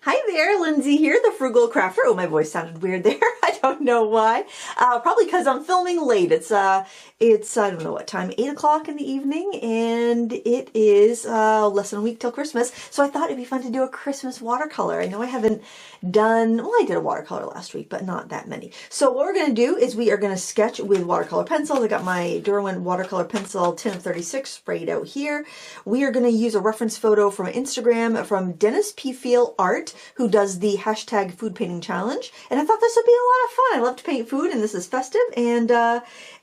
Hi there, Lindsay here, the Frugal Crafter. Oh, my voice sounded weird there. I don't know why. Probably because I'm filming late. It's I don't know what time, 8 o'clock in the evening, and it is less than a week till Christmas. So I thought it'd be fun to do a Christmas watercolor. I know I haven't done, well, I did a watercolor last week, but not that many. So what we're going to do is we are going to sketch with watercolor pencils. I got my Derwent watercolor pencil 10 of 36 sprayed out here. We are going to use a reference photo from Instagram from Dennis P. Feel Art, who does the hashtag food painting challenge. And I thought this would be a lot of fun. I love to paint food, and this is festive, and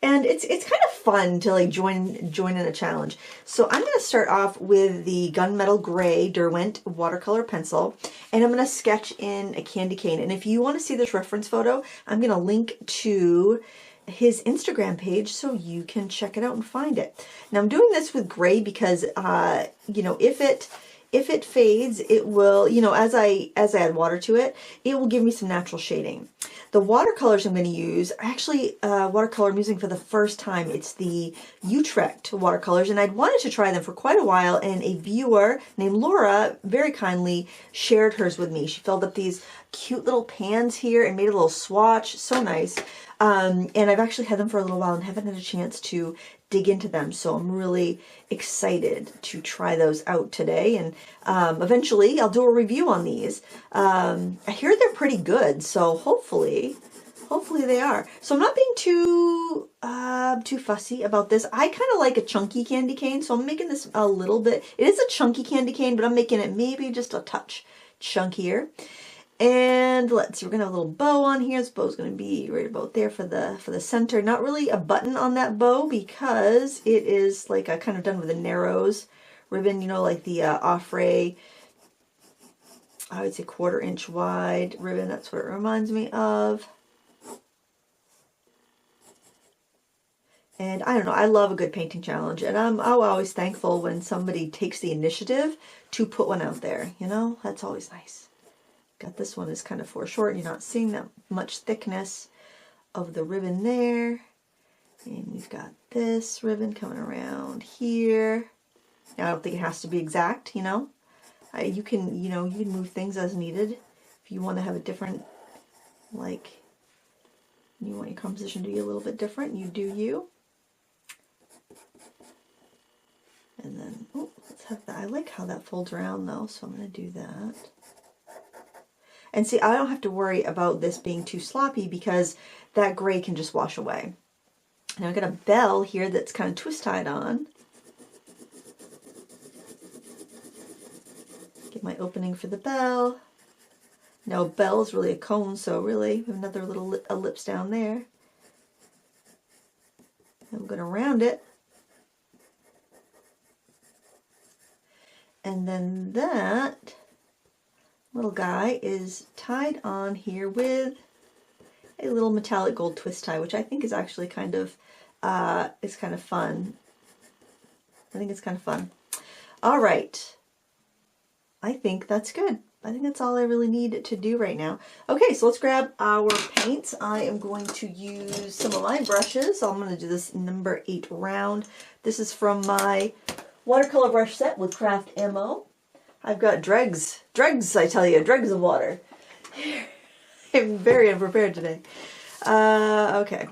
it's kind of fun to like join in a challenge. So I'm going to start off with the gunmetal gray Derwent watercolor pencil, and I'm going to sketch in a candy cane. And if you want to see this reference photo, I'm going to link to his Instagram page so you can check it out and find it. Now I'm doing this with gray because you know, if it fades, it will, you know, as I add water to it, it will give me some natural shading. The watercolors I'm going to use, actually watercolor I'm using for the first time. It's the Utrecht watercolors, and I'd wanted to try them for quite a while, and a viewer named Laura very kindly shared hers with me. She filled up these cute little pans here and made a little swatch. So nice. And I've actually had them for a little while and haven't had a chance to dig into them, so I'm really excited to try those out today, and eventually I'll do a review on these. I hear they're pretty good, so hopefully they are. So I'm not being too fussy about this. I kind of like a chunky candy cane, so I'm making this a little bit. It is a chunky candy cane, but I'm making it maybe just a touch chunkier. And let's see, we're gonna have a little bow on here. This bow's gonna be right about there for the center. Not really a button on that bow because it is like kind of done with a narrows ribbon, you know, like the Offray, I would say 1/4 inch wide ribbon. That's what it reminds me of. And I don't know, I love a good painting challenge, and I'm always thankful when somebody takes the initiative to put one out there, you know, that's always nice. Got this one is kind of foreshortened. You're not seeing that much thickness of the ribbon there. And we've got this ribbon coming around here. Now, I don't think it has to be exact, you know. You can move things as needed. If you want to have a different, like, you want your composition to be a little bit different, you do you. And then, oh, let's have that. I like how that folds around though, so I'm going to do that. And see, I don't have to worry about this being too sloppy because that gray can just wash away. Now I've got a bell here that's kind of twist tied on. Get my opening for the bell. Now a bell is really a cone, so really we have another little ellipse down there. And I'm going to round it. And then that little guy is tied on here with a little metallic gold twist tie, which I think is actually kind of fun. I think it's kind of fun. All right. I think that's good. I think that's all I really need to do right now. Okay, so let's grab our paints. I am going to use some of my brushes. So I'm going to do this number 8 round. This is from my watercolor brush set with Craft Ammo. I've got dregs, I tell you, dregs of water. I'm very unprepared today. Okay,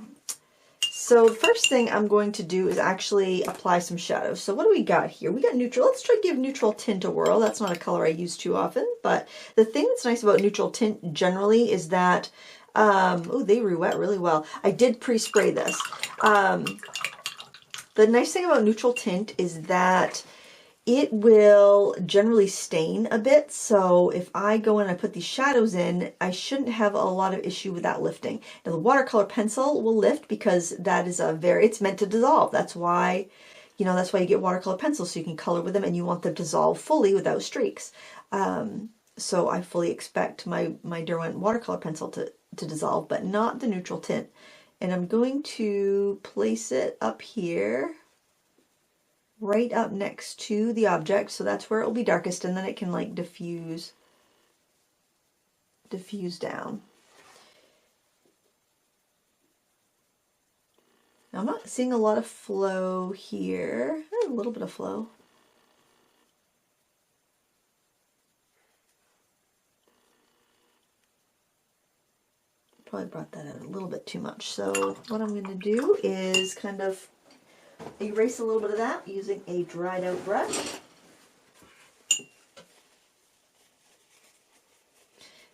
so the first thing I'm going to do is actually apply some shadows. So what do we got here? We got neutral. Let's try to give neutral tint a whirl. That's not a color I use too often, but the thing that's nice about neutral tint generally is that, oh, they re-wet really well. I did pre-spray this. The nice thing about neutral tint is that it will generally stain a bit, so if I go in and I put these shadows in, I shouldn't have a lot of issue with that lifting. Now the watercolor pencil will lift because that is it's meant to dissolve. That's why, you know, that's why you get watercolor pencils, so you can color with them and you want them to dissolve fully without streaks. So I fully expect my Derwent watercolor pencil to dissolve, but not the neutral tint. And I'm going to place it up here, right up next to the object, so that's where it will be darkest, and then it can like diffuse down. Now I'm not seeing a lot of flow here. A little bit of flow. Probably brought that out a little bit too much. So what I'm going to do is kind of erase a little bit of that using a dried out brush.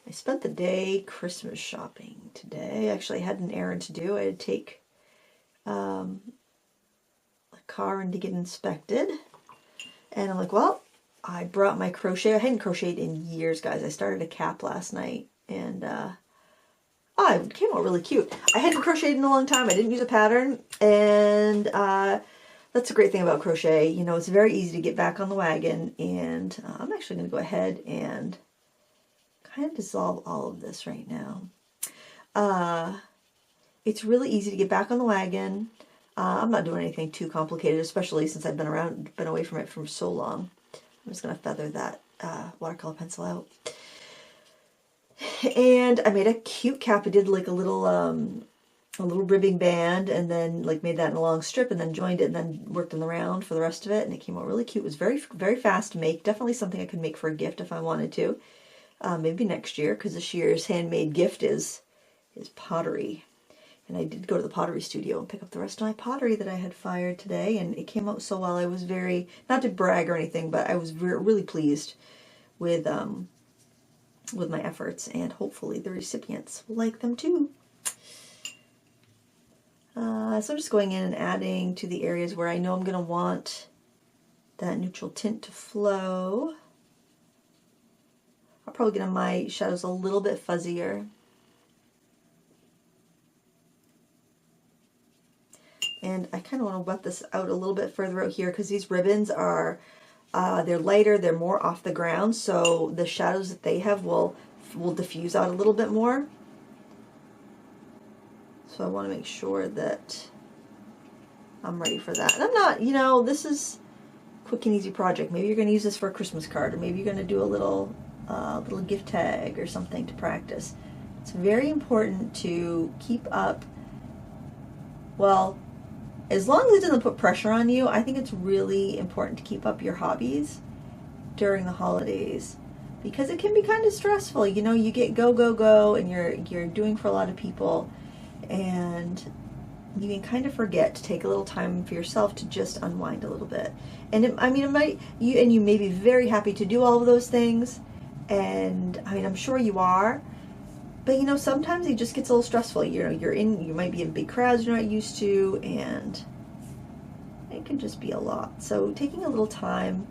I spent the day Christmas shopping today. Actually, I had an errand to do. I had to take a car in to get inspected. And I'm like, well, I brought my crochet. I hadn't crocheted in years, guys. I started a cap last night, and it came out really cute. I hadn't crocheted in a long time. I didn't use a pattern, and that's a great thing about crochet. You know, it's very easy to get back on the wagon, and I'm actually going to go ahead and kind of dissolve all of this right now. It's really easy to get back on the wagon. I'm not doing anything too complicated, especially since I've been away from it for so long. I'm just going to feather that watercolor pencil out. And I made a cute cap. I did like a little ribbing band, and then like made that in a long strip, and then joined it, and then worked on the round for the rest of it, and it came out really cute. It was very, very fast to make. Definitely something I could make for a gift if I wanted to. Maybe next year, because this year's handmade gift is pottery. And I did go to the pottery studio and pick up the rest of my pottery that I had fired today, and it came out so well. I was very, not to brag or anything, but I was really pleased with my efforts, and hopefully the recipients will like them too. So I'm just going in and adding to the areas where I know I'm going to want that neutral tint to flow. I'll probably get my shadows a little bit fuzzier. And I kind of want to wet this out a little bit further out here, because these ribbons are, they're lighter, they're more off the ground, so the shadows that they have will diffuse out a little bit more. So I want to make sure that I'm ready for that. And I'm not, you know, this is a quick and easy project. Maybe you're going to use this for a Christmas card, or maybe you're going to do a little gift tag or something to practice. It's very important to keep up, well, as long as it doesn't put pressure on you, I think it's really important to keep up your hobbies during the holidays, because it can be kind of stressful. You know, you get go, and you're doing for a lot of people, and you can kind of forget to take a little time for yourself to just unwind a little bit. And you may be very happy to do all of those things, and I mean, I'm sure you are. But you know, sometimes it just gets a little stressful. You know, you might be in big crowds you're not used to, and it can just be a lot. So taking a little time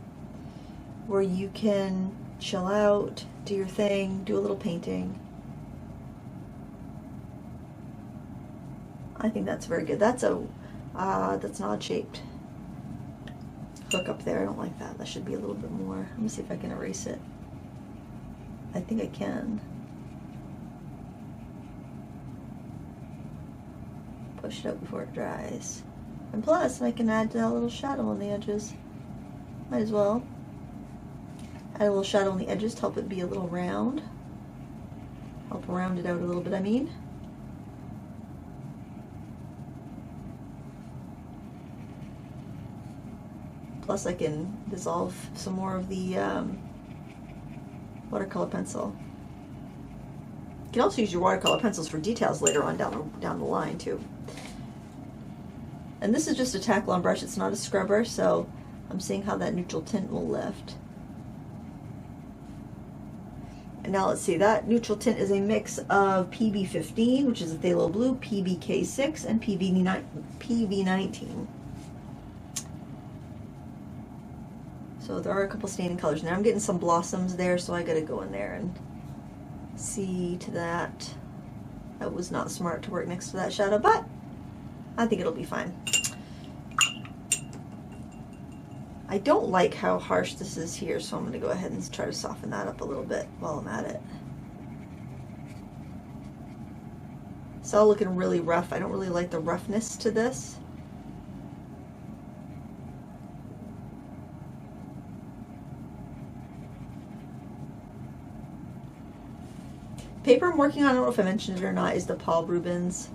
where you can chill out, do your thing, do a little painting. I think that's very good. That's an odd-shaped hook up there. I don't like that. That should be a little bit more. Let me see if I can erase it. I think I can. Push it out before it dries. And plus, I can add that little shadow on the edges. Might as well. Add a little shadow on the edges to help it be a little round. Help round it out a little bit, I mean. Plus, I can dissolve some more of the watercolor pencil. You can also use your watercolor pencils for details later on down the line too. And this is just a Taklon brush, it's not a scrubber, so I'm seeing how that neutral tint will lift. And now let's see, that neutral tint is a mix of PB15, which is a phthalo blue, PBK6, and PV19. So there are a couple standing colors. Now I'm getting some blossoms there, so I gotta go in there and see to that. That was not smart to work next to that shadow, but I think it'll be fine. I don't like how harsh this is here, so I'm going to go ahead and try to soften that up a little bit while I'm at it. It's all looking really rough. I don't really like the roughness to this. Paper I'm working on, I don't know if I mentioned it or not, is the Paul Rubens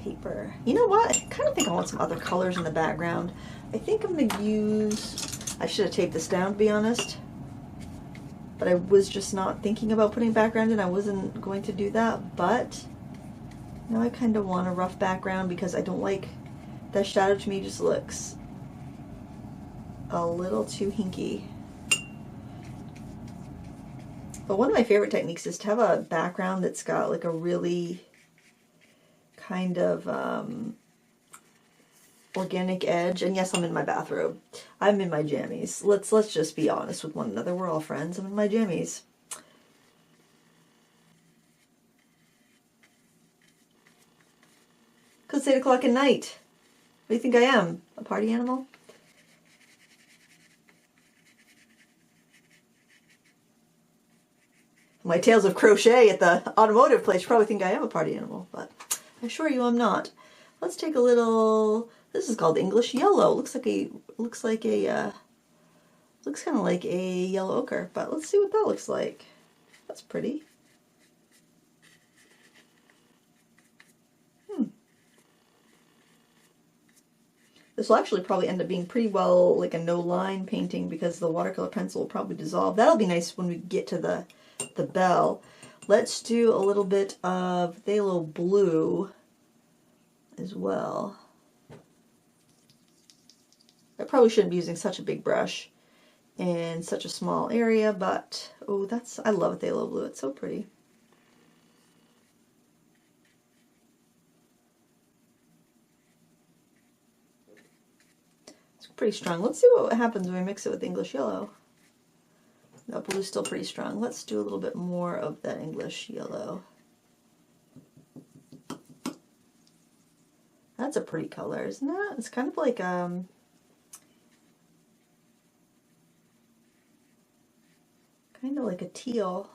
paper. You know what? I kind of think I want some other colors in the background. I think I'm going to use, I should have taped this down to be honest. but I was just not thinking about putting background in. I wasn't going to do that, but now I kind of want a rough background because I don't like that shadow. To me just looks a little too hinky. But one of my favorite techniques is to have a background that's got like a really kind of organic edge. And yes, I'm in my bathrobe. I'm in my jammies. Let's just be honest with one another. We're all friends. I'm in my jammies. Because it's 8 o'clock at night. What do you think I am? A party animal? My tales of crochet at the automotive place, you probably think I am a party animal, but I assure you I'm not. Let's take a little, this is called English yellow. Looks kind of like a yellow ochre, but let's see what that looks like. That's pretty. This will actually probably end up being pretty well like a no line painting because the watercolor pencil will probably dissolve. That'll be nice when we get to the bell. Let's do a little bit of phthalo blue as well. I probably shouldn't be using such a big brush in such a small area, but oh, I love phthalo blue. It's so pretty. It's pretty strong. Let's see what happens when we mix it with English yellow. That blue's still pretty strong. Let's do a little bit more of that English yellow. That's a pretty color, isn't it? It's kind of like kind of like a teal.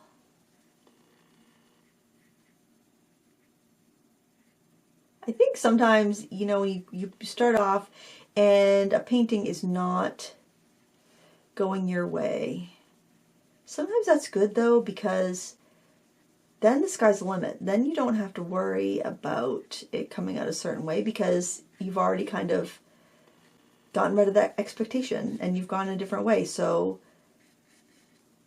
I think sometimes, you know, you start off and a painting is not going your way. Sometimes that's good though, because then the sky's the limit. Then you don't have to worry about it coming out a certain way because you've already kind of gotten rid of that expectation and you've gone a different way. So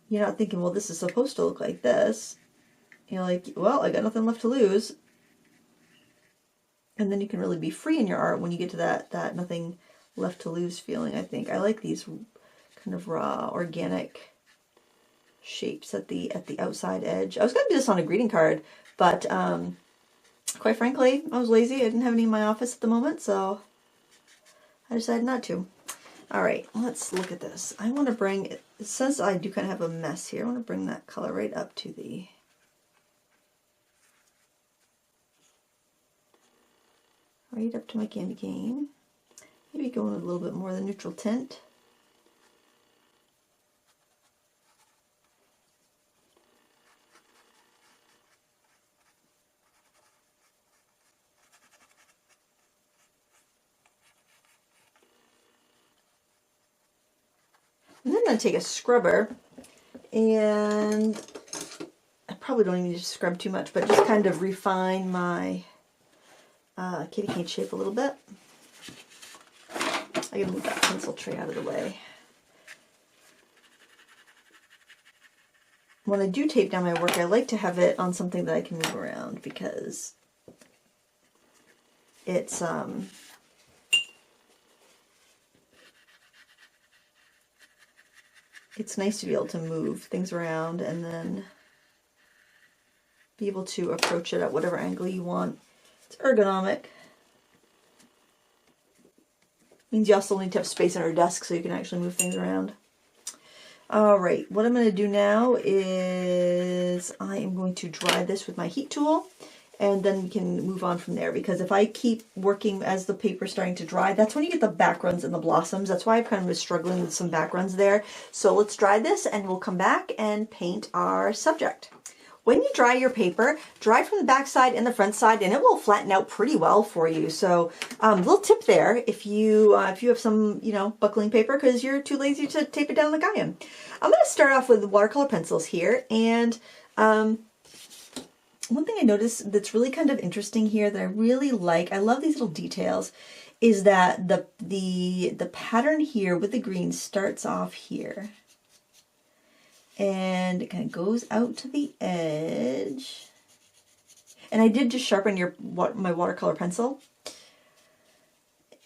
you're not thinking, well, this is supposed to look like this. You're like, well, I got nothing left to lose. And then you can really be free in your art when you get to that nothing left to lose feeling, I think. I like these kind of raw, organic shapes at the outside edge. I was going to do this on a greeting card, but quite frankly, I was lazy. I didn't have any in my office at the moment, so I decided not to. All right, let's look at this. I want to bring, it says I do kind of have a mess here. I want to bring that color right up to my candy cane. Maybe go in with a little bit more of the neutral tint. And then I'm going to take a scrubber, and I probably don't even need to scrub too much, but just kind of refine my kitty cane shape a little bit. I gotta move that pencil tray out of the way. When I do tape down my work, I like to have it on something that I can move around because it's nice to be able to move things around and then be able to approach it at whatever angle you want. It's ergonomic. Means you also need to have space on your desk so you can actually move things around. All right, what I'm going to do now is I am going to dry this with my heat tool, and then we can move on from there, because if I keep working as the paper's starting to dry, that's when you get the backgrounds and the blossoms. That's why I've kind of been struggling with some backgrounds there. So let's dry this and we'll come back and paint our subject. When you dry your paper, dry from the back side and the front side, and it will flatten out pretty well for you. So little tip there, if you have some, buckling paper because you're too lazy to tape it down like I am. I'm going to start off with watercolor pencils here, and one thing I noticed that's really kind of interesting here that I really like, I love these little details, is that the pattern here with the green starts off here. and it kind of goes out to the edge. And I did just sharpen my watercolor pencil.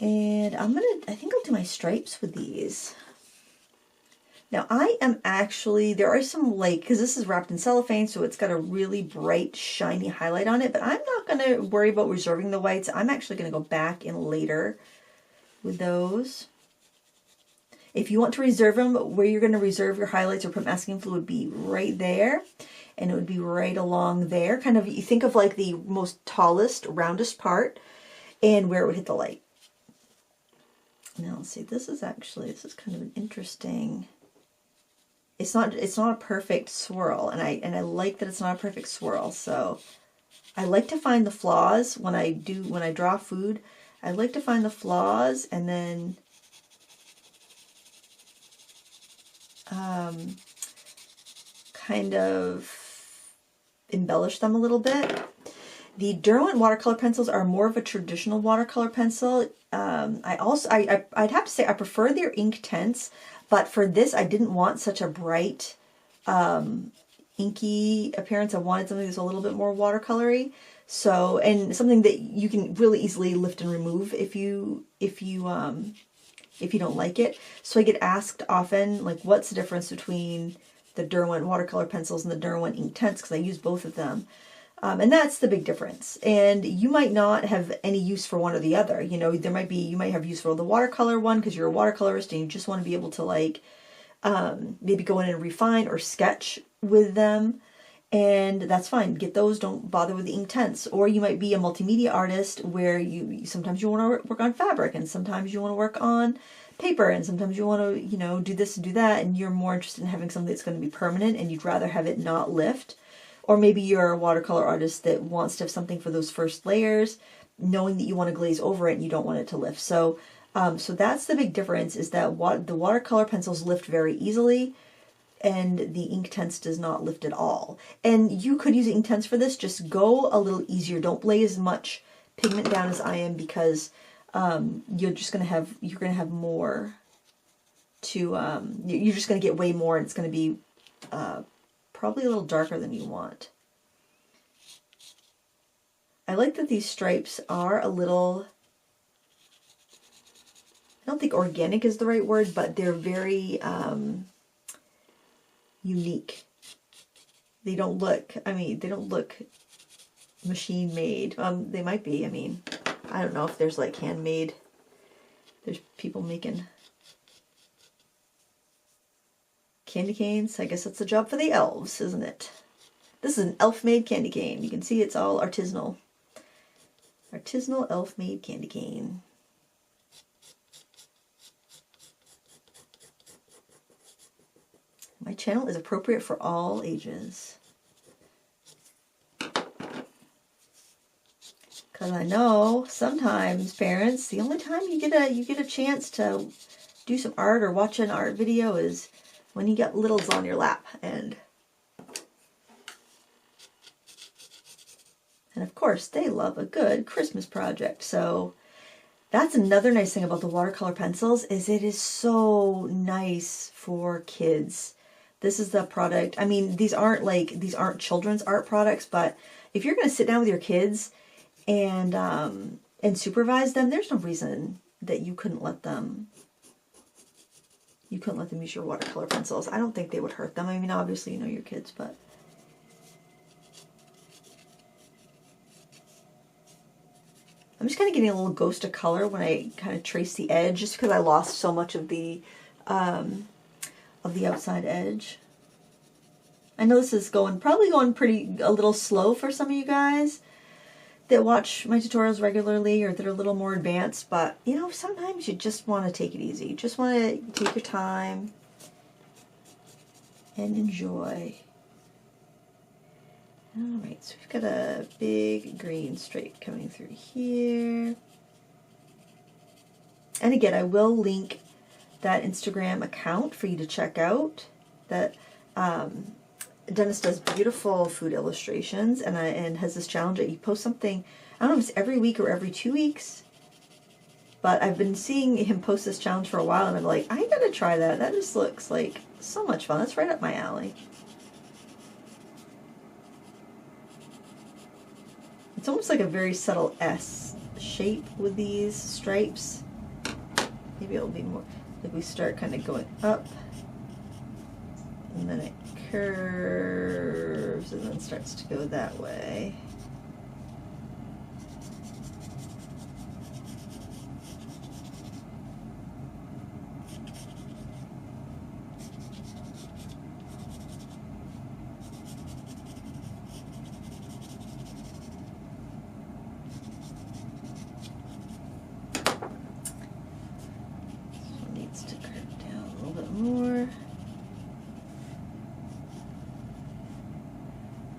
And I think I'll do my stripes with these. Now I am actually, there are some because this is wrapped in cellophane, so it's got a really bright, shiny highlight on it, but I'm not going to worry about reserving the whites. I'm actually going to go back in later with those. If you want to reserve them, where you're going to reserve your highlights or put masking fluid would be right there, and it would be right along there. Kind of, you think of like the most tallest, roundest part, and where it would hit the light. Now let's see, this is kind of an interesting, it's not a perfect swirl, and I like that it's not a perfect swirl. So I like to find the flaws when I draw food. I like to find the flaws and then kind of embellish them a little bit. The Derwent watercolor pencils are more of a traditional watercolor pencil. I'd have to say I prefer their Inktense, but for this I didn't want such a bright inky appearance. I wanted something that's a little bit more watercolory. So, and something that you can really easily lift and remove if you don't like it. So I get asked often, like, what's the difference between the Derwent watercolor pencils and the Derwent Inktense, because I use both of them. And that's the big difference. And you might not have any use for one or the other. You know, you might have use for the watercolor one because you're a watercolorist and you just want to be able to, like, maybe go in and refine or sketch with them. And that's fine. Get those. Don't bother with the Inktense. Or you might be a multimedia artist where sometimes you want to work on fabric, and sometimes you want to work on paper, and sometimes you want to, do this and do that, and you're more interested in having something that's going to be permanent and you'd rather have it not lift. Or maybe you're a watercolor artist that wants to have something for those first layers, knowing that you want to glaze over it and you don't want it to lift. So that's the big difference, is that the watercolor pencils lift very easily, and the Inktense does not lift at all. And you could use Inktense for this. Just go a little easier. Don't lay as much pigment down as I am, because you're just gonna have more to you're just gonna get way more, and it's gonna be probably a little darker than you want. I like that these stripes are a little, I don't think organic is the right word, but they're very unique. They don't look machine made. They might be. I mean, I don't know if there's like handmade. There's people making candy canes. I guess that's the job for the elves, isn't it? This is an elf-made candy cane. You can see it's all artisanal. Artisanal elf-made candy cane. My channel is appropriate for all ages. Because I know sometimes, parents, the only time you get a chance to do some art or watch an art video is when you got littles on your lap. And of course, they love a good Christmas project. So that's another nice thing about the watercolor pencils, is it is so nice for kids. This is the product. I mean, these aren't children's art products, but if you're going to sit down with your kids and supervise them, there's no reason that you couldn't let them use your watercolor pencils. I don't think they would hurt them. I mean, obviously, you know your kids, but I'm just kind of getting a little ghost of color when I kind of trace the edge, just because I lost so much of the outside edge. I know this is probably going a little slow for some of you guys that watch my tutorials regularly or that are a little more advanced, but you know, sometimes you just want to take it easy. You just want to take your time and enjoy. Alright, so we've got a big green stripe coming through here. And again, I will link that Instagram account for you to check out. That Dennis does beautiful food illustrations, and has this challenge that you post something, I don't know if it's every week or every 2 weeks, but I've been seeing him post this challenge for a while, and I'm like, I gotta try that. That just looks like so much fun. That's right up my alley. It's almost like a very subtle S shape with these stripes. Maybe it'll be more like we start kind of going up and then it curves and then starts to go that way.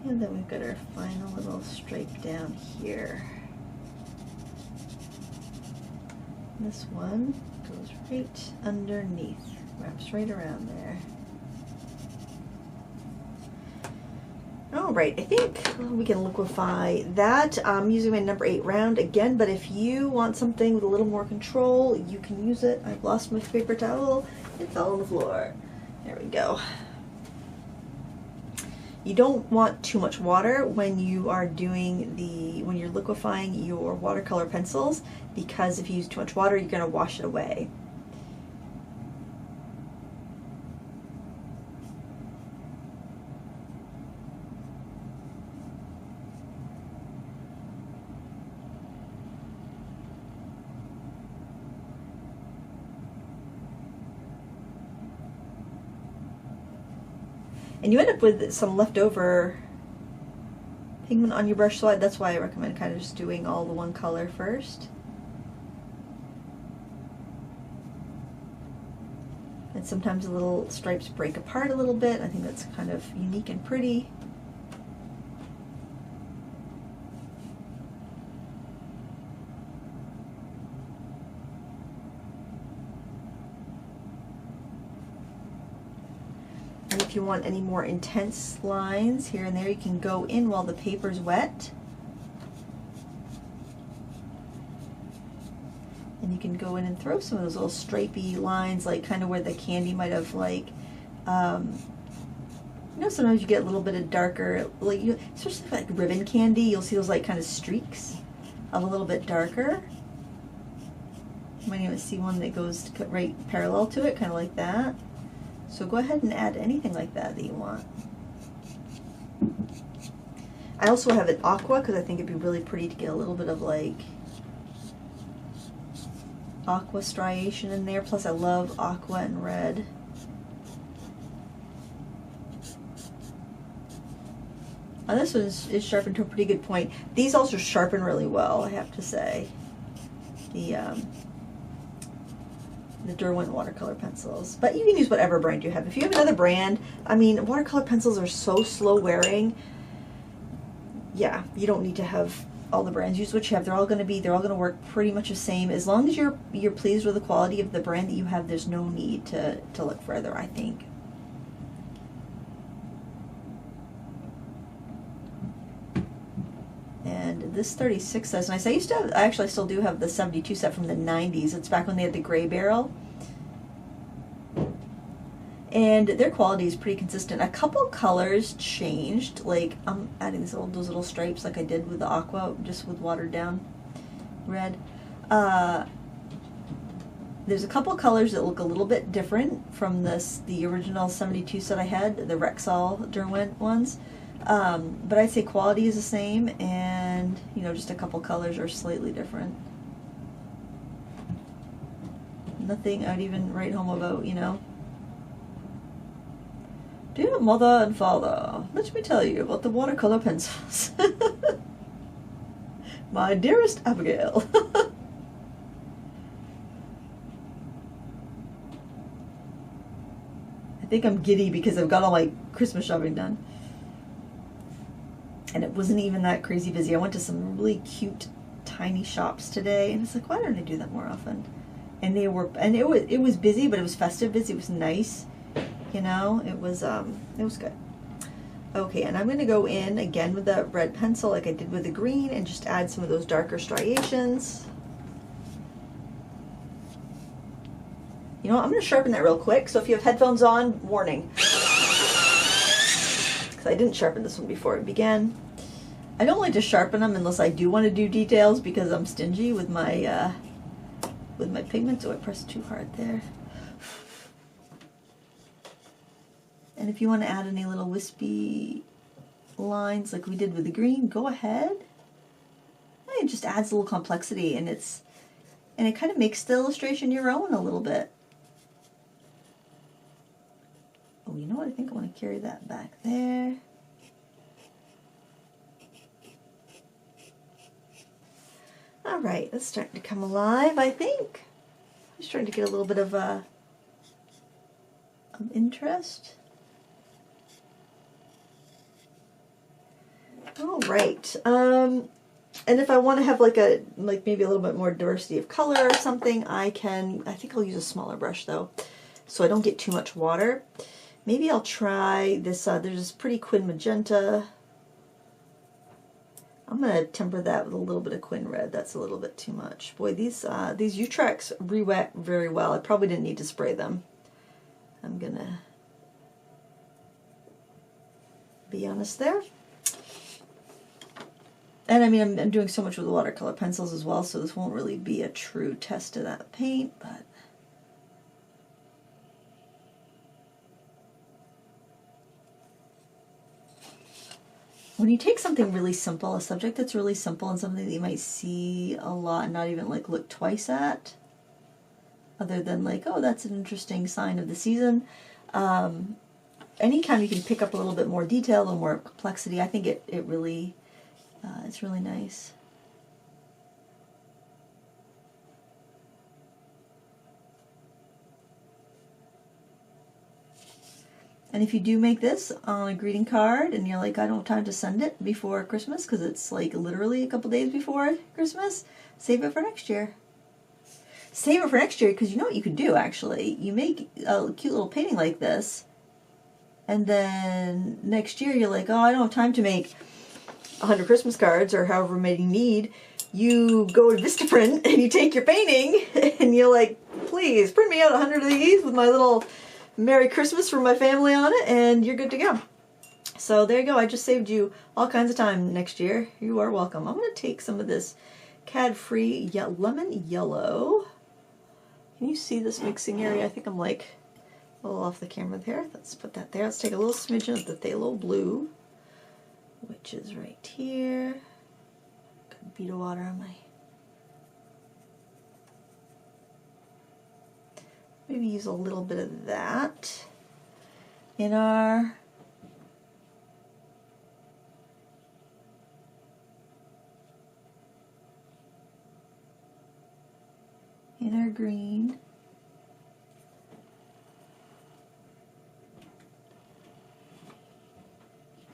And then we've got our final little stripe down here. This one goes right underneath, wraps right around there. All right, I think we can liquefy that. I'm using my number 8 round again, but if you want something with a little more control, you can use it. I've lost my paper towel. It fell on the floor. There we go. You don't want too much water when you are when you're liquefying your watercolor pencils, because if you use too much water, you're going to wash it away. And you end up with some leftover pigment on your brush slide. That's why I recommend kind of just doing all the one color first. And sometimes the little stripes break apart a little bit. I think that's kind of unique and pretty. If you want any more intense lines here and there, you can go in while the paper's wet. And you can go in and throw some of those little stripy lines, like kind of where the candy might have, like, you know, sometimes you get a little bit of darker, like, especially like ribbon candy, you'll see those like kind of streaks of a little bit darker. You might even see one that goes right parallel to it, kind of like that. So go ahead and add anything like that that you want. I also have an aqua because I think it'd be really pretty to get a little bit of like aqua striation in there. Plus I love aqua and red. And this one is sharpened to a pretty good point. These also sharpen really well, I have to say. The Derwent watercolor pencils, but you can use whatever brand you have. If you have another brand, I mean, watercolor pencils are so slow wearing. Yeah, you don't need to have all the brands. Use what you have. They're all going to work pretty much the same. As long as you're pleased with the quality of the brand that you have, there's no need to look further, I think. And this 36 says nice. I actually still do have the 72 set from the 90s. It's back when they had the gray barrel. And their quality is pretty consistent. A couple colors changed, like I'm adding those little stripes like I did with the aqua, just with watered down red. There's a couple colors that look a little bit different from the original 72 set I had, the Rexall Derwent ones. But I'd say quality is the same, and you know, just a couple colors are slightly different. Nothing I'd even write home about, you know. Dear mother and father, let me tell you about the watercolor pencils. My dearest Abigail. I think I'm giddy because I've got all my Christmas shopping done. And it wasn't even that crazy busy. I went to some really cute, tiny shops today, and it's like, why don't I do that more often? And it was busy, but it was festive busy. It was nice, you know. It was good. Okay, and I'm going to go in again with the red pencil, like I did with the green, and just add some of those darker striations. You know what, I'm going to sharpen that real quick. So if you have headphones on, warning. Because I didn't sharpen this one before it began. I don't like to sharpen them unless I do want to do details because I'm stingy with my pigments. Oh, I pressed too hard there. And if you want to add any little wispy lines like we did with the green, go ahead. It just adds a little complexity, and it kind of makes the illustration your own a little bit. Oh, you know what? I think I want to carry that back there. All right, that's starting to come alive, I think. I'm just trying to get a little bit of interest. All right. And if I want to have like maybe a little bit more diversity of color or something, I think I'll use a smaller brush though, so I don't get too much water. Maybe I'll try this, there's this pretty Quin Magenta. I'm going to temper that with a little bit of Quin Red. That's a little bit too much. Boy, these U-Tracks re-wet very well. I probably didn't need to spray them. I'm going to be honest there. And I mean, I'm doing so much with the watercolor pencils as well, so this won't really be a true test of that paint, but when you take something really simple, a subject that's really simple and something that you might see a lot and not even like look twice at, other than like, oh, that's an interesting sign of the season, anytime you can pick up a little bit more detail, a little more complexity, I think it really... it's really nice. And if you do make this on a greeting card and you're like, I don't have time to send it before Christmas because it's like literally a couple days before Christmas, save it for next year. Save it for next year because you know what you could do actually? You make a cute little painting like this and then next year you're like, oh, I don't have time to make 100 Christmas cards or however many you need. You go to Vistaprint and you take your painting and you're like, please print me out 100 of these with my little Merry Christmas for my family on it, and you're good to go. So there you go. I just saved you all kinds of time next year. You are welcome. I'm going to take some of this Cad-Free Lemon Yellow. Can you see this mixing area? I think I'm like a little off the camera there. Let's put that there. Let's take a little smidgen of the Phthalo Blue, which is right here. Got a bead of water on my... Maybe use a little bit of that in our green.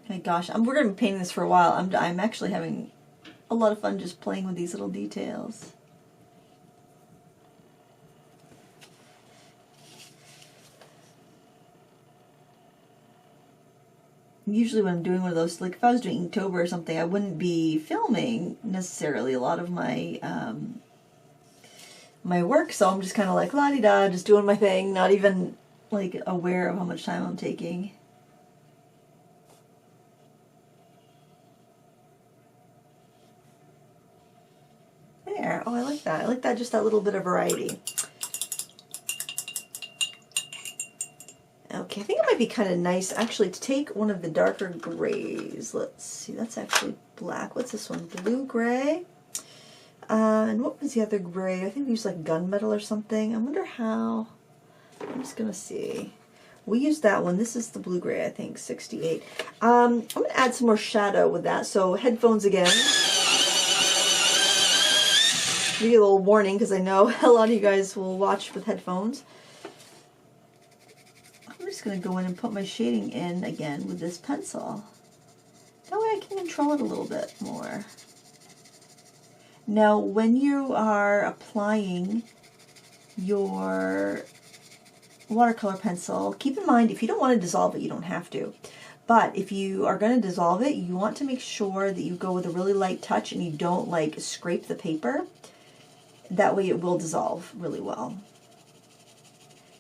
Oh my gosh, we're going to be painting this for a while. I'm actually having a lot of fun just playing with these little details. Usually when I'm doing one of those, like if I was doing Inktober or something, I wouldn't be filming necessarily a lot of my my work, so I'm just kind of like la-di-da, just doing my thing, not even like aware of how much time I'm taking. There, oh, I like that. I like that, just that little bit of variety. Okay, I think it might be kind of nice actually to take one of the darker grays. Let's see, that's actually black. What's this one? Blue gray. And what was the other gray? I think we used like gunmetal or something. I wonder how. I'm just going to see. We used that one. This is the blue gray, I think, 68. I'm going to add some more shadow with that. So headphones again. Give you a little warning because I know a lot of you guys will watch with headphones. I'm just going to go in and put my shading in again with this pencil. That way I can control it a little bit more. Now, when you are applying your watercolor pencil, keep in mind if you don't want to dissolve it, you don't have to. But if you are going to dissolve it, you want to make sure that you go with a really light touch and you don't like scrape the paper. That way it will dissolve really well.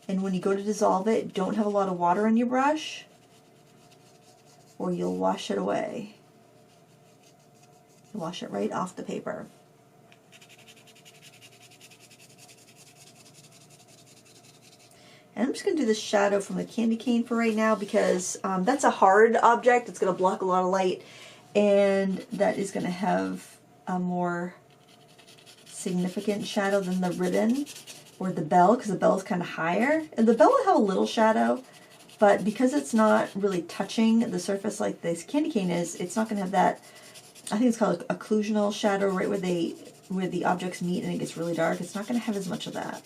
And when you go to dissolve it, don't have a lot of water on your brush or you'll wash it away. You'll wash it right off the paper. And I'm just going to do this shadow from the candy cane for right now because that's a hard object. It's going to block a lot of light, and that is going to have a more significant shadow than the ribbon or the bell, because the bell is kind of higher. And the bell will have a little shadow, but because it's not really touching the surface like this candy cane is, it's not going to have that, I think it's called occlusional shadow, right where the objects meet and it gets really dark. It's not going to have as much of that.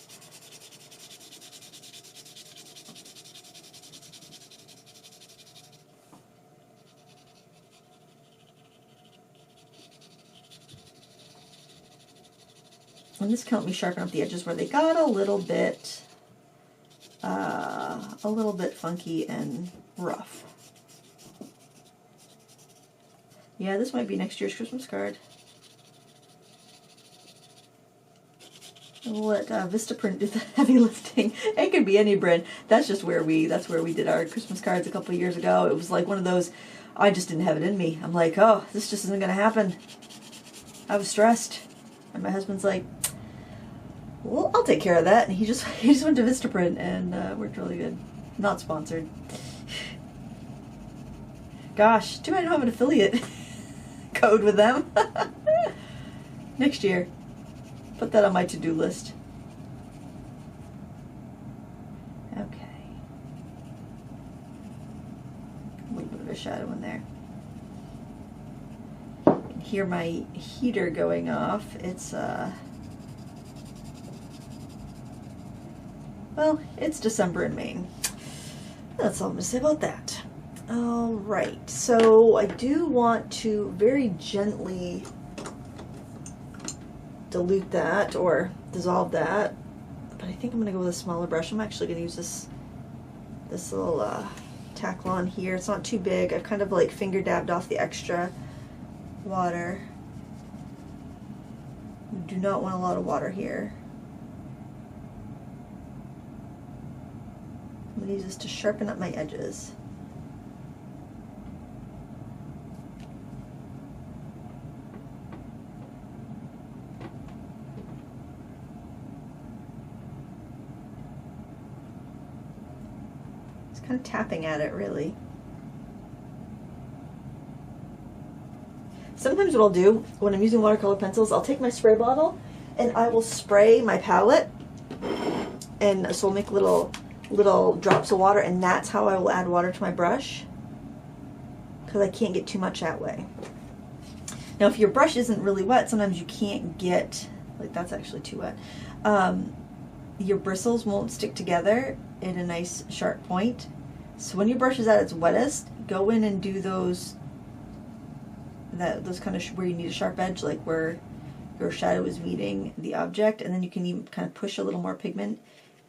And this can help me sharpen up the edges where they got a little bit funky and rough. Yeah, this might be next year's Christmas card. We'll let Vistaprint do the heavy lifting. It could be any brand. That's where we did our Christmas cards a couple of years ago. It was like one of those, I just didn't have it in me. I'm like, oh, this just isn't going to happen. I was stressed. And my husband's like, well, I'll take care of that. And he just went to Vistaprint and worked really good. Not sponsored. Gosh, too bad I don't have an affiliate code with them. Next year. Put that on my to-do list. Okay. A little bit of a shadow in there. You can hear my heater going off. It's well, it's December in Maine. That's all I'm going to say about that. Alright, so I do want to very gently dilute that or dissolve that, but I think I'm going to go with a smaller brush. I'm actually going to use this little Taklon here. It's not too big. I've kind of like finger dabbed off the extra water. We do not want a lot of water here. I'm going to use this to sharpen up my edges. Just kind of tapping at it, really. Sometimes what I'll do when I'm using watercolor pencils, I'll take my spray bottle and I will spray my palette, and so I'll make little drops of water, and that's how I will add water to my brush, because I can't get too much that way. Now if your brush isn't really wet, sometimes you can't get, like that's actually too wet, your bristles won't stick together in a nice sharp point. So when your brush is at its wettest, go in and do those kind of where you need a sharp edge, like where your shadow is meeting the object, and then you can even kind of push a little more pigment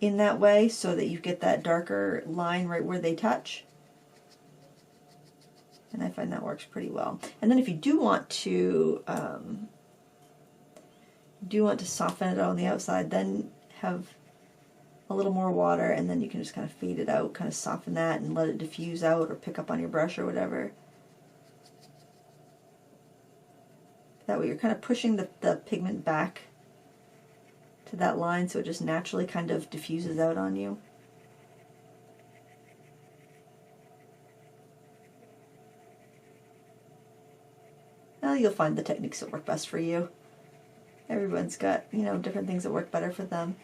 in that way so that you get that darker line right where they touch. And I find that works pretty well. And then if you do want to soften it on the outside, then have a little more water, and then you can just kind of fade it out, kind of soften that and let it diffuse out or pick up on your brush or whatever. That way you're kind of pushing the pigment back to that line so it just naturally kind of diffuses out on you. Well, you'll find the techniques that work best for you. Everyone's got, you know, different things that work better for them.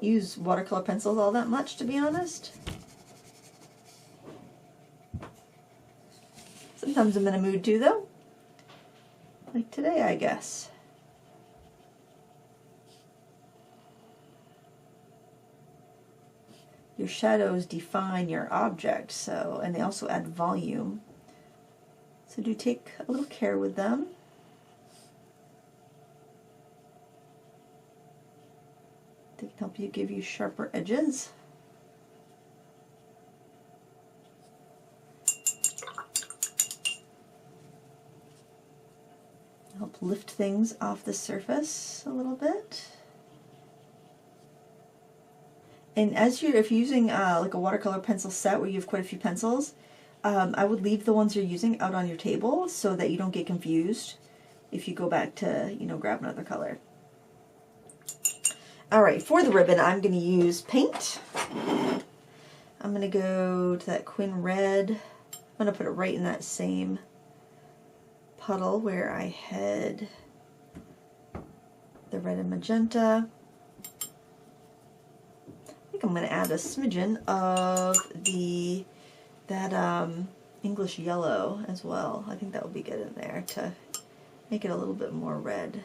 Use watercolor pencils all that much, to be honest. Sometimes I'm in a mood to, though. Like today, I guess. Your shadows define your object, so, and they also add volume. So do take a little care with them. They can help you give you sharper edges. Help lift things off the surface a little bit. And as if you're using like a watercolor pencil set where you have quite a few pencils, I would leave the ones you're using out on your table so that you don't get confused if you go back to, you know, grab another color. Alright, for the ribbon I'm going to use paint. I'm going to go to that Quin Red. I'm going to put it right in that same puddle where I had the red and magenta. I think I'm going to add a smidgen of that English yellow as well. I think that would be good in there to make it a little bit more red.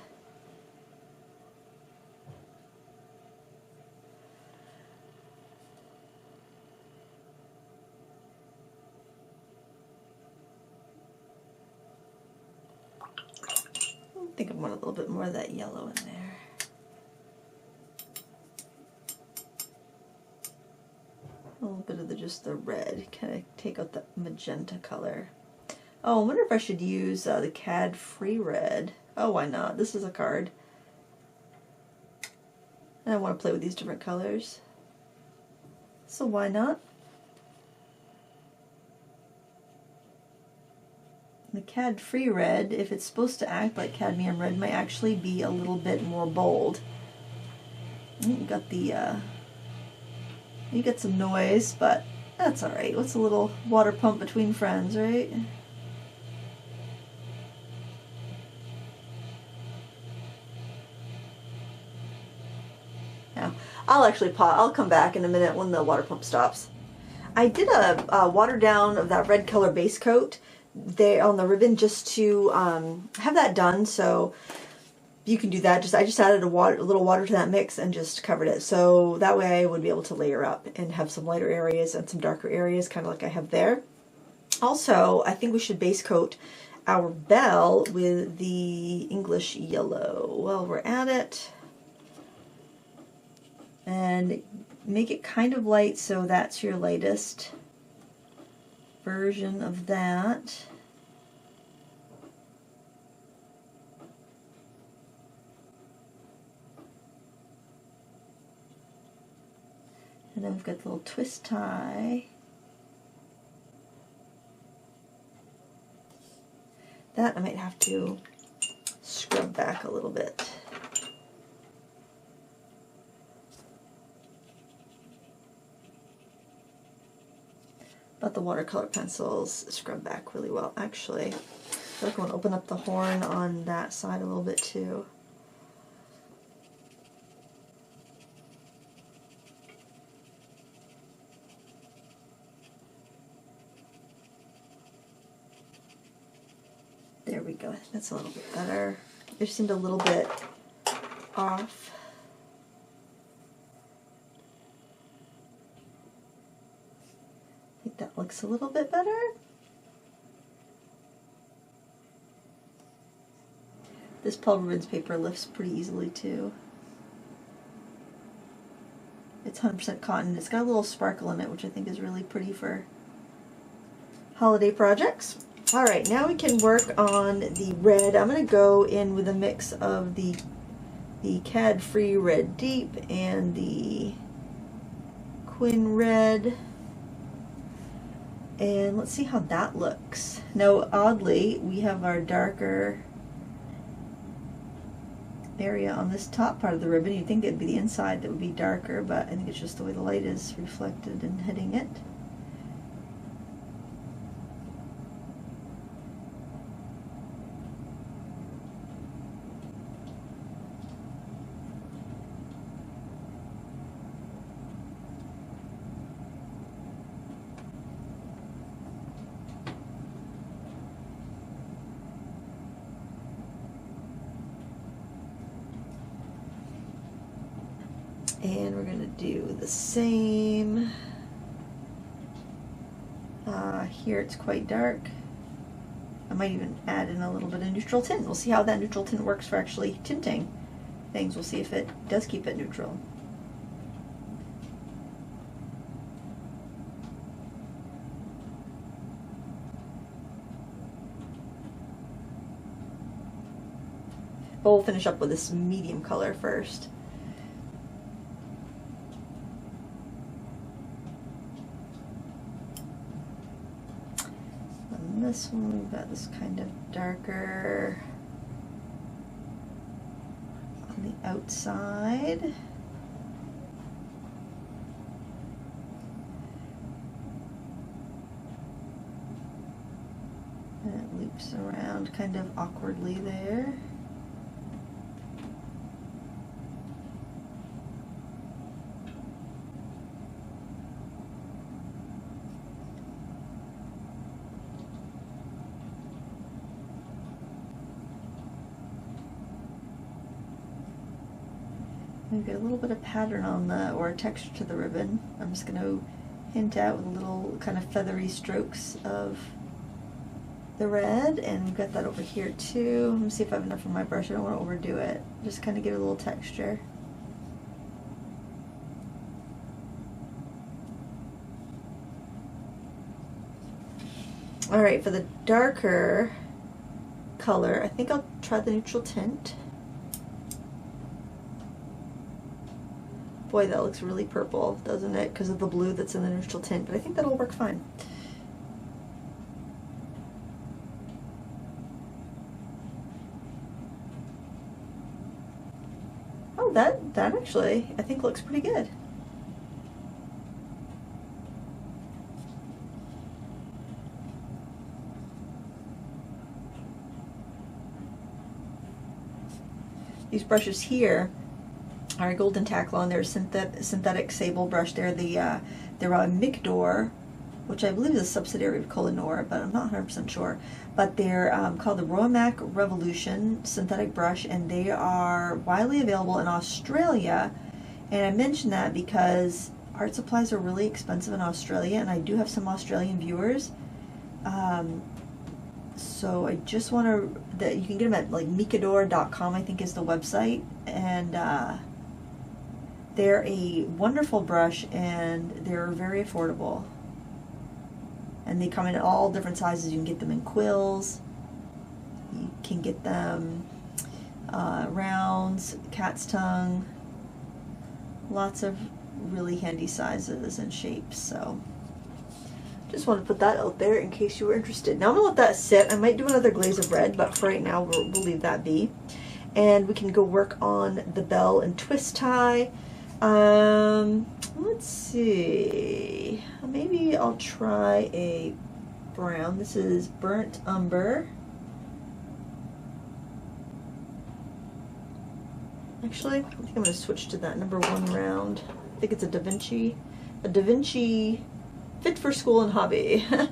I think I want a little bit more of that yellow in there. A little bit of just the red, kind of take out the magenta color. Oh, I wonder if I should use the CAD Free Red. Oh, why not? This is a card. And I want to play with these different colors. So why not? The CAD Free Red, if it's supposed to act like cadmium red, might actually be a little bit more bold. You got the you get some noise, but that's alright. What's a little water pump between friends, right? Now, I'll actually I'll come back in a minute when the water pump stops. I did a water down of that red color base coat there on the ribbon just to have that done, so you can do that. I just added a little water to that mix and just covered it, so that way I would be able to layer up and have some lighter areas and some darker areas, kind of like I have there. Also, I think we should base coat our bell with the English yellow while we're at it, and make it kind of light, so that's your lightest version of that. And then we've got the little twist tie. That I might have to scrub back a little bit. But the watercolor pencils scrub back really well. Actually, I feel like I want to open up the horn on that side a little bit too. There we go. I think that's a little bit better. It seemed a little bit off. I think that looks a little bit better. This Paul Rubens paper lifts pretty easily too. It's 100% cotton. It's got a little sparkle in it, which I think is really pretty for holiday projects. Alright, now we can work on the red. I'm going to go in with a mix of the CAD Free Red Deep and the Quin Red. And let's see how that looks. Now, oddly, we have our darker area on this top part of the ribbon. You'd think it'd be the inside that would be darker, but I think it's just the way the light is reflected and hitting it. And we're going to do the same. Here it's quite dark. I might even add in a little bit of neutral tint. We'll see how that neutral tint works for actually tinting things. We'll see if it does keep it neutral. we'll finish up with this medium color first. And this one, we've got this kind of darker on the outside. And it loops around kind of awkwardly there. Maybe a little bit of pattern on the, or a texture to the ribbon. I'm just going to hint out with little kind of feathery strokes of the red, and we've got that over here too. Let me see if I have enough on my brush. I don't want to overdo it. Just kind of give it a little texture. Alright, for the darker color, I think I'll try the neutral tint. Boy, that looks really purple, doesn't it? Because of the blue that's in the neutral tint, but I think that'll work fine. Oh, that actually, I think looks pretty good. These brushes here are a Golden Taklon. They're synthetic sable brush. They're the Micdor, which I believe is a subsidiary of Kohinoor, but I'm not 100% sure. But they're called the Roamac Revolution synthetic brush, and they are widely available in Australia. And I mention that because art supplies are really expensive in Australia, and I do have some Australian viewers. So I just want to, that you can get them at like micador.com, I think is the website, and they're a wonderful brush, and they're very affordable. And they come in all different sizes. You can get them in quills, you can get them rounds, cat's tongue, lots of really handy sizes and shapes. So just want to put that out there in case you were interested. Now I'm going to let that sit. I might do another glaze of red, but for right now we'll leave that be. And we can go work on the bell and twist tie. Let's see. Maybe I'll try a brown. This is Burnt Umber. Actually, I think I'm going to switch to that #1 round. I think it's a Da Vinci Fit for School and Hobby. I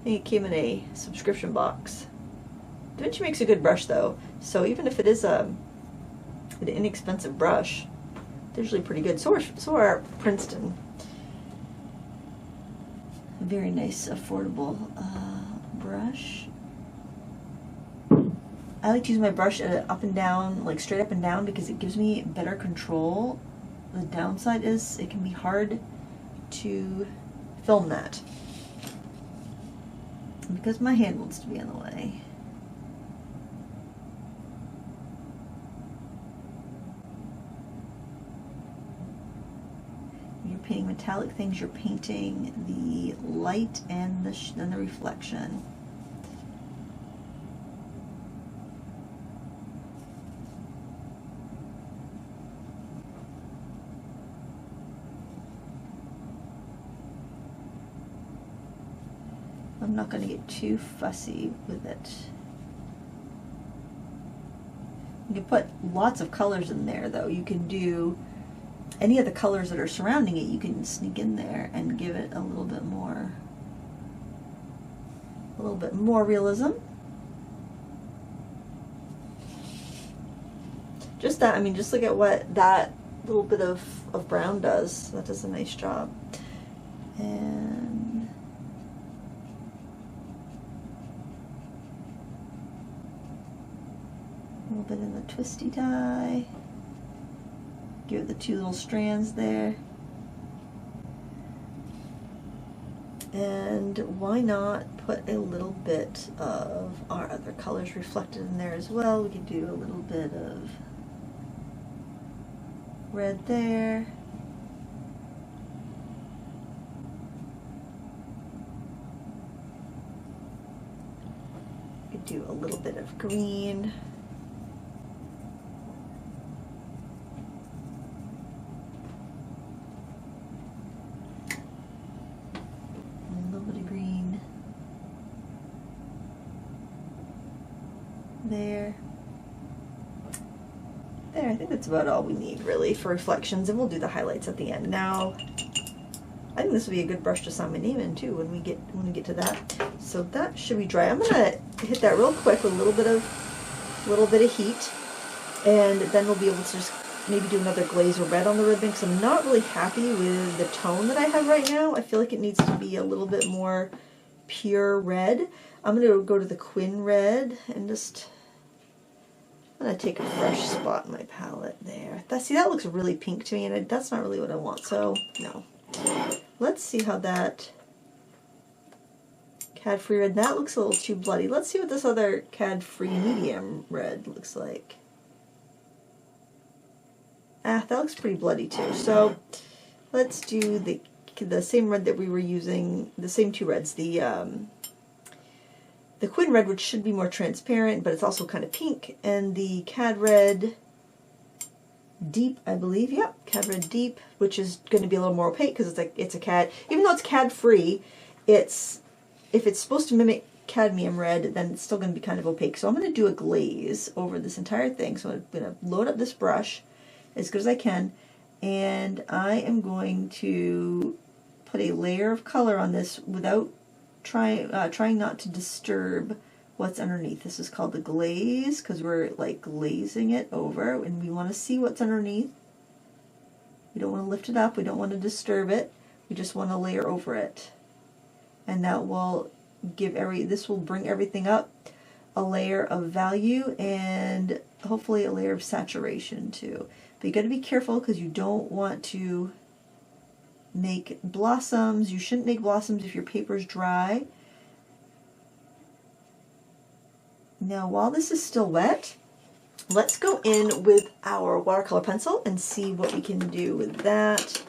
think it came in a subscription box. Da Vinci makes a good brush though, so even if it is an inexpensive brush, they're usually pretty good. So are Princeton. A very nice, affordable brush. I like to use my brush at up and down, like straight up and down, because it gives me better control. The downside is it can be hard to film that because my hand wants to be in the way. When you're painting metallic things, you're painting the light and the reflection. I'm not going to get too fussy with it. You can put lots of colors in there though. You can do any of the colors that are surrounding it, you can sneak in there and give it a little bit more realism. Just that, I mean, just look at what that little bit of brown does. That does a nice job. And a little bit in the twisty tie. Give it the two little strands there. And why not put a little bit of our other colors reflected in there as well? We could do a little bit of red there. We could do a little bit of green. There. There, I think that's about all we need really for reflections, and we'll do the highlights at the end. Now, I think this will be a good brush to sign my name in too when we get to that. So that should be dry. I'm gonna hit that real quick with a little bit of heat, and then we'll be able to just maybe do another glaze of red on the ribbon because I'm not really happy with the tone that I have right now. I feel like it needs to be a little bit more pure red. I'm gonna go to the Quin red and just I'm gonna take a fresh spot in my palette there. See, that looks really pink to me, and that's not really what I want. So no. Let's see how that Cad Free red. That looks a little too bloody. Let's see what this other Cad Free medium red looks like. Ah, that looks pretty bloody too. So let's do the same red that we were using. The same two reds. The Quin red, which should be more transparent, but it's also kind of pink, and the Cad red Deep, I believe. Yep, Cad red Deep, which is going to be a little more opaque because it's a Cad. Even though it's Cad free, if it's supposed to mimic cadmium red, then it's still going to be kind of opaque. So I'm going to do a glaze over this entire thing. So I'm going to load up this brush as good as I can, and I am going to put a layer of color on this without trying not to disturb what's underneath. This is called the glaze because we're like glazing it over, and we want to see what's underneath. We don't want to lift it up, we don't want to disturb it, we just want to layer over it. And that will this will bring everything up a layer of value and hopefully a layer of saturation too. But you got to be careful because you don't want to make blossoms. You shouldn't make blossoms if your paper's dry. Now, while this is still wet, let's go in with our watercolor pencil and see what we can do with that.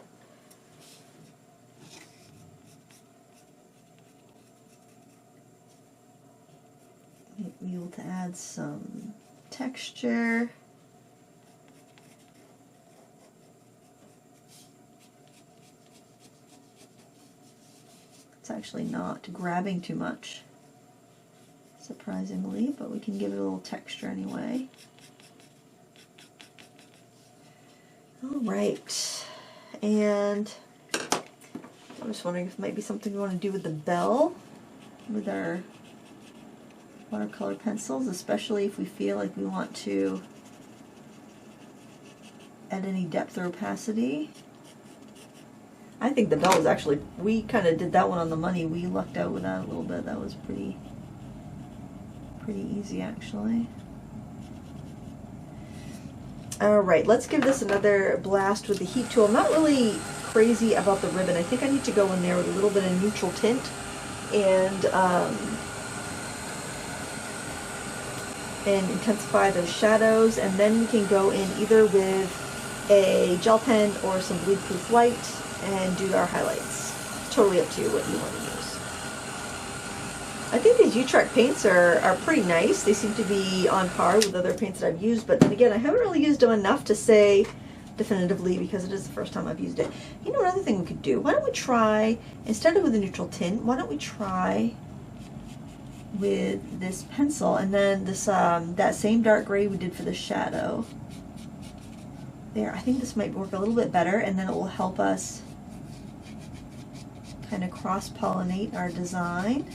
Be able to add some texture. It's actually not grabbing too much, surprisingly, but we can give it a little texture anyway. All right, and I'm just wondering if it might be something we want to do with the bell with our watercolor pencils, especially if we feel like we want to add any depth or opacity. I think the bell is actually, we kind of did that one on the money. We lucked out with that a little bit. That was pretty easy actually. Alright, let's give this another blast with the heat tool. I'm not really crazy about the ribbon. I think I need to go in there with a little bit of neutral tint and intensify those shadows, and then we can go in either with a gel pen or some bleed proof white and do our highlights. It's totally up to you what you want to use. I think these Utrecht paints are pretty nice. They seem to be on par with other paints that I've used, but then again, I haven't really used them enough to say definitively because it is the first time I've used it. You know, another thing we could do, why don't we try, instead of with a neutral tint, why don't we try with this pencil and then this that same dark gray we did for the shadow. There, I think this might work a little bit better, and then it will help us kind of cross-pollinate our design.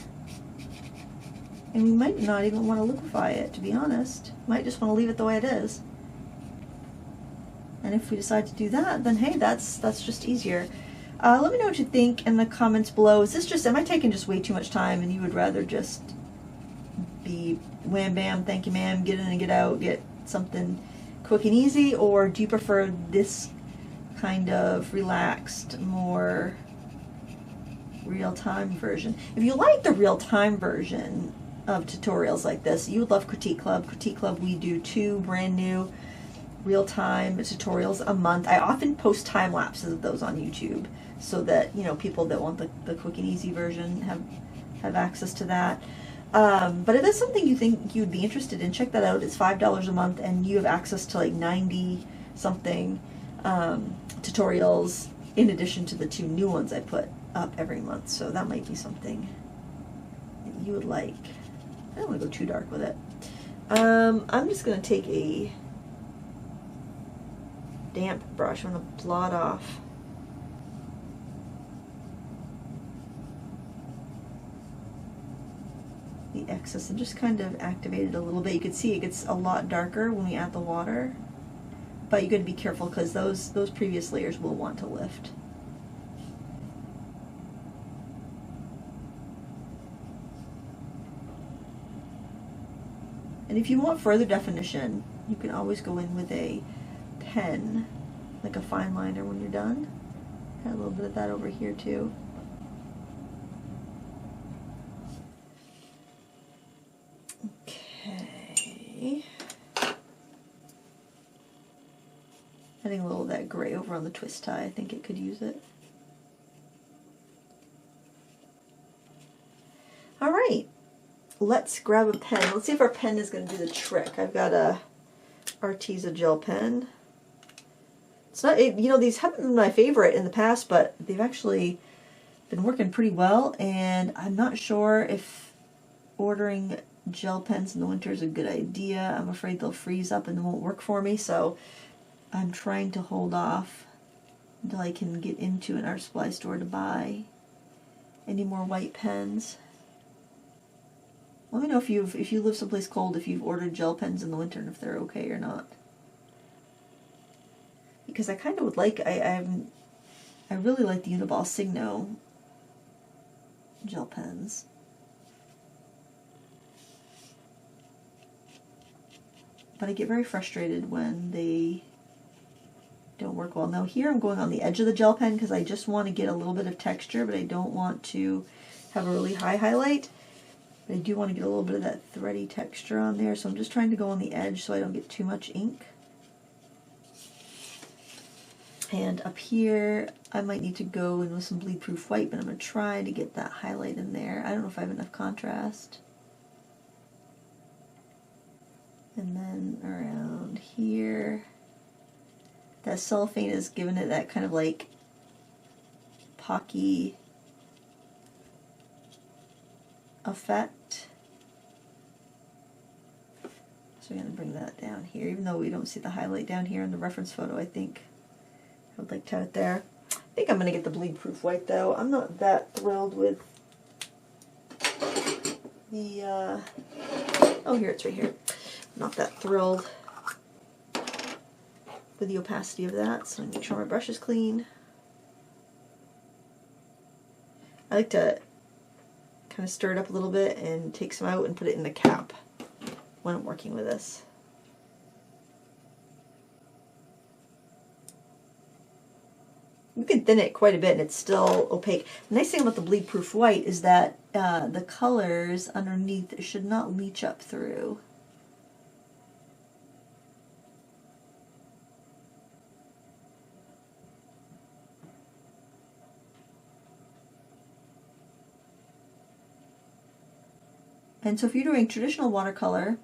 And we might not even want to liquefy it, to be honest. Might just want to leave it the way it is. And if we decide to do that, then hey, that's just easier. Let me know what you think in the comments below. Is this just, am I taking just way too much time and you would rather just be wham bam, thank you ma'am, get in and get out, get something quick and easy, or do you prefer this kind of relaxed, more real-time version. If you like the real-time version of tutorials like this, you would love Critique Club. Critique Club, we do 2 brand new real-time tutorials a month. I often post time lapses of those on YouTube so that, you know, people that want the quick and easy version have access to that. But if that's something you think you'd be interested in, check that out. It's $5 a month, and you have access to like 90 something tutorials in addition to the 2 new ones I put up every month. So that might be something that you would like. I don't want to go too dark with it. I'm just going to take a damp brush. I'm going to blot off the excess and just kind of activate it a little bit. You can see it gets a lot darker when we add the water, but you got to be careful because those previous layers will want to lift. And if you want further definition, you can always go in with a pen, like a fine liner when you're done. Got a little bit of that over here too. Okay. Adding a little of that gray over on the twist tie. I think it could use it. All right. Let's grab a pen. Let's see if our pen is going to do the trick. I've got a Arteza gel pen. It's not, you know, these haven't been my favorite in the past, but they've actually been working pretty well, and I'm not sure if ordering gel pens in the winter is a good idea. I'm afraid they'll freeze up and they won't work for me, so I'm trying to hold off until I can get into an art supply store to buy any more white pens. Let me know if you live someplace cold, if you've ordered gel pens in the winter and if they're okay or not. Because I kind of would like, I really like the Uniball Signo gel pens. But I get very frustrated when they don't work well. Now here I'm going on the edge of the gel pen because I just want to get a little bit of texture, but I don't want to have a really high highlight. But I do want to get a little bit of that thready texture on there, so I'm just trying to go on the edge so I don't get too much ink. And up here, I might need to go in with some bleed proof white, but I'm going to try to get that highlight in there. I don't know if I have enough contrast. And then around here, that cellophane is giving it that kind of like pocky effect. So we're going to bring that down here, even though we don't see the highlight down here in the reference photo. I think I would like to have it there. I think I'm going to get the bleed proof white though. I'm not that thrilled with the, oh here, it's right here. Not that thrilled with the opacity of that, so I make sure my brush is clean. I like to kind of stir it up a little bit and take some out and put it in the cap when I'm working with this. You can thin it quite a bit and it's still opaque. The nice thing about the bleed proof white is that the colors underneath should not leach up through. And so if you're doing traditional watercolor,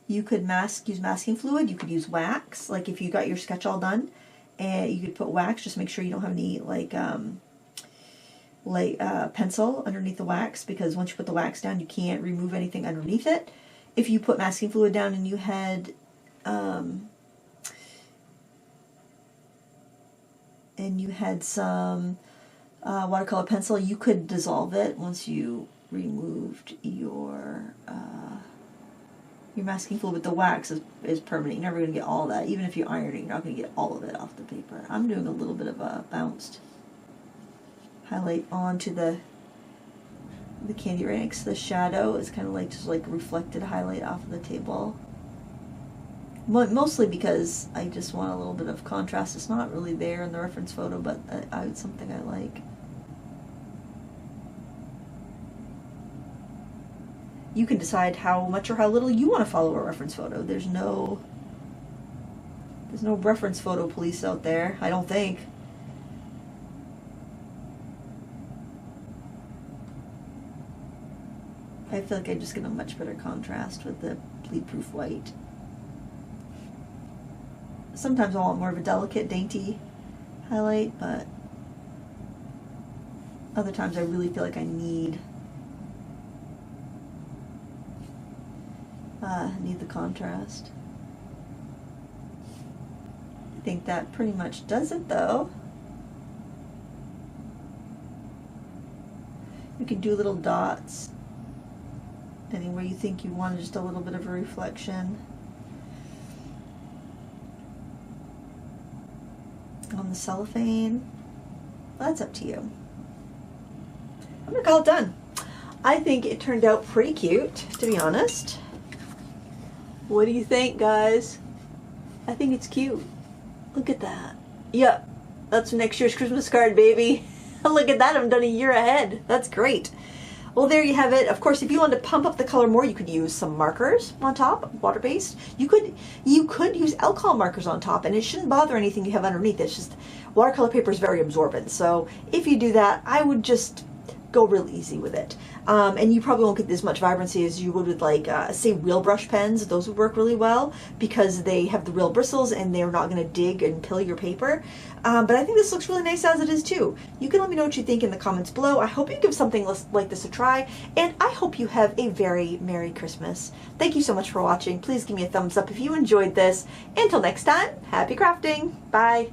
you could use masking fluid, you could use wax, like if you got your sketch all done, and you could put wax, just make sure you don't have any pencil underneath the wax, because once you put the wax down, you can't remove anything underneath it. If you put masking fluid down and you had some watercolor pencil, you could dissolve it once you removed your masking fluid, but the wax is permanent. You're never going to get all that. Even if you iron it, you're not going to get all of it off the paper. I'm doing a little bit of a bounced highlight onto the candy right next to the shadow. It's kind of like just like reflected highlight off of the table. Mostly because I just want a little bit of contrast. It's not really there in the reference photo, but it's something I like. You can decide how much or how little you want to follow a reference photo. There's no reference photo police out there, I don't think. I feel like I just get a much better contrast with the bleed-proof white. Sometimes I want more of a delicate, dainty highlight, but other times I really feel like I need the contrast. I think that pretty much does it though. You can do little dots anywhere you think you want just a little bit of a reflection. On the cellophane, well, that's up to you. I'm gonna call it done. I think it turned out pretty cute, to be honest. What do you think, guys? I think it's cute. Look at that. Yep, that's next year's Christmas card, baby. Look at that, I'm done a year ahead. That's great. Well, there you have it. Of course, if you wanted to pump up the color more, you could use some markers on top, water-based. You could use alcohol markers on top, and it shouldn't bother anything you have underneath. It's just watercolor paper is very absorbent. So if you do that, I would just go real easy with it. And you probably won't get as much vibrancy as you would with, like, say, real brush pens. Those would work really well because they have the real bristles and they're not going to dig and pill your paper. But I think this looks really nice as it is too. You can let me know what you think in the comments below. I hope you give something like this a try, and I hope you have a very Merry Christmas. Thank you so much for watching. Please give me a thumbs up if you enjoyed this. Until next time, happy crafting. Bye.